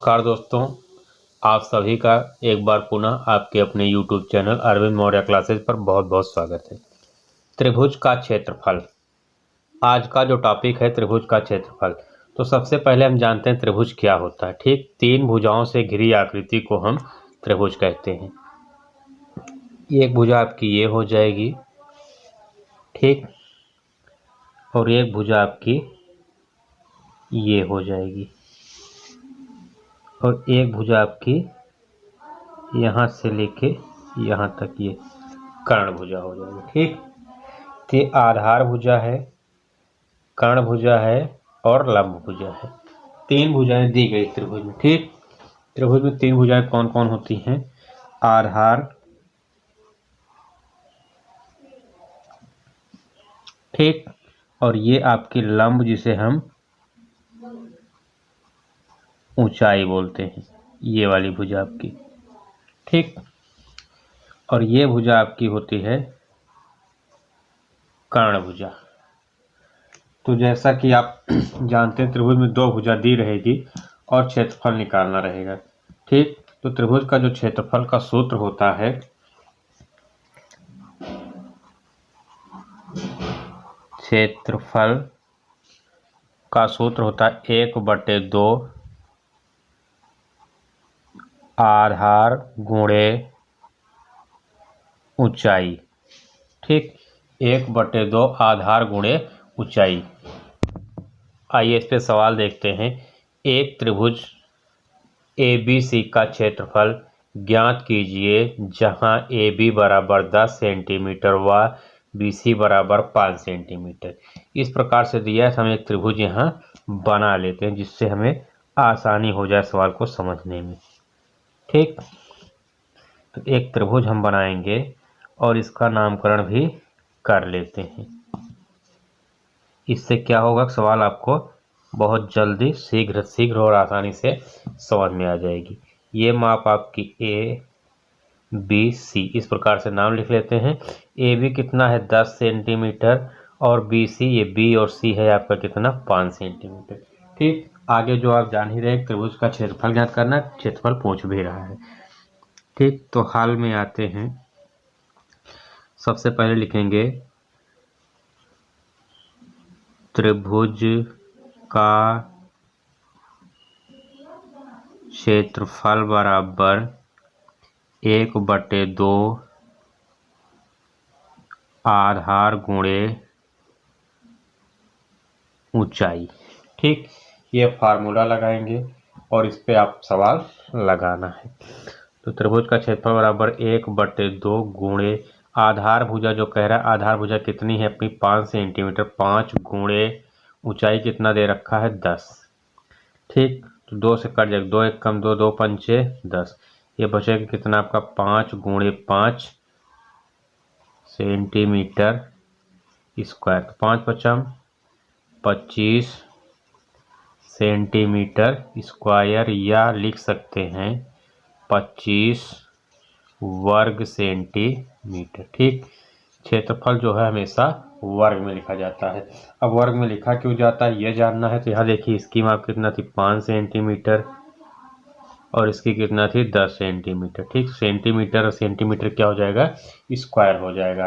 नमस्कार दोस्तों, आप सभी का एक बार पुनः आपके अपने YouTube channel Arvind Maurya classes पर बहुत बहुत स्वागत है। त्रिभुज का क्षेत्रफल, आज का जो टॉपिक है त्रिभुज का क्षेत्रफल। तो सबसे पहले हम जानते हैं त्रिभुज क्या होता है। ठीक, तीन भुजाओं से घिरी आकृति को हम त्रिभुज कहते हैं। एक भुजा आपकी ये हो जाएगी, ठीक, और एक भुजा आपकी ये हो जाएगी, और एक भुजा आपकी यहाँ से लेके यहाँ तक ये कर्ण भुजा हो जाएगी। ठीक, ये आधार भुजा है, कर्ण भुजा है और लंब भुजा है। तीन भुजाएं दी गई त्रिभुज में। ठीक, त्रिभुज में तीन भुजाएं कौन कौन होती हैं? आधार, ठीक, और ये आपकी लंब जिसे हम ऊंचाई बोलते हैं, ये वाली भुजा आपकी। ठीक, और ये भुजा आपकी होती है कर्ण भुजा। तो जैसा कि आप जानते हैं त्रिभुज में दो भुजा दी रहेगी और क्षेत्रफल निकालना रहेगा। ठीक, तो त्रिभुज का जो क्षेत्रफल का सूत्र होता है, क्षेत्रफल का सूत्र होता है 1/2 आधार गुणे ऊंचाई। ठीक, 1/2 आधार गुणे ऊंचाई। आइए इस पे सवाल देखते हैं। एक त्रिभुज ABC का क्षेत्रफल ज्ञात कीजिए जहां AB बराबर 10 सेंटीमीटर व BC बराबर 5 सेंटीमीटर। इस प्रकार से दिया है, हम एक त्रिभुज यहाँ बना लेते हैं जिससे हमें आसानी हो जाए सवाल को समझने में। ठीक, तो एक त्रिभुज हम बनाएंगे और इसका नामकरण भी कर लेते हैं। इससे क्या होगा, सवाल आपको बहुत जल्दी शीघ्र और आसानी से समझ में आ जाएगी। ये माप आपकी ABC, इस प्रकार से नाम लिख लेते हैं। AB कितना है 10 सेंटीमीटर और BC, ये B और C है आपका कितना 5 सेंटीमीटर। ठीक, आगे जो आप जान ही रहे त्रिभुज का क्षेत्रफल ज्ञात करना, क्षेत्रफल पूछ भी रहा है। ठीक, तो हल में आते हैं। सबसे पहले लिखेंगे त्रिभुज का क्षेत्रफल बराबर 1/2 आधार गुणे ऊंचाई। ठीक, ये फार्मूला लगाएंगे और इस पे आप सवाल लगाना है। तो त्रिभुज का क्षेत्रफल बराबर 1/2 गुणे आधार भुजा, जो कह रहा है आधार भुजा कितनी है अपनी 5 सेंटीमीटर, 5 गुणे ऊंचाई कितना दे रखा है 10। ठीक, तो 2 से कट जाएगा, 2 1 कम 2, 2 पंचे 10, ये बचेगा कितना आपका 5 गुणे 5 सेंटीमीटर स्क्वायर। तो 5 पचम 25 सेंटीमीटर स्क्वायर, या लिख सकते हैं 25 वर्ग सेंटीमीटर। ठीक, क्षेत्रफल जो है हमेशा वर्ग में लिखा जाता है। अब वर्ग में लिखा क्यों जाता है ये जानना है, तो यहाँ देखिए इसकी माप कितना थी 5 सेंटीमीटर और इसकी कितना थी 10 सेंटीमीटर। ठीक, सेंटीमीटर और सेंटीमीटर क्या हो जाएगा, स्क्वायर हो जाएगा।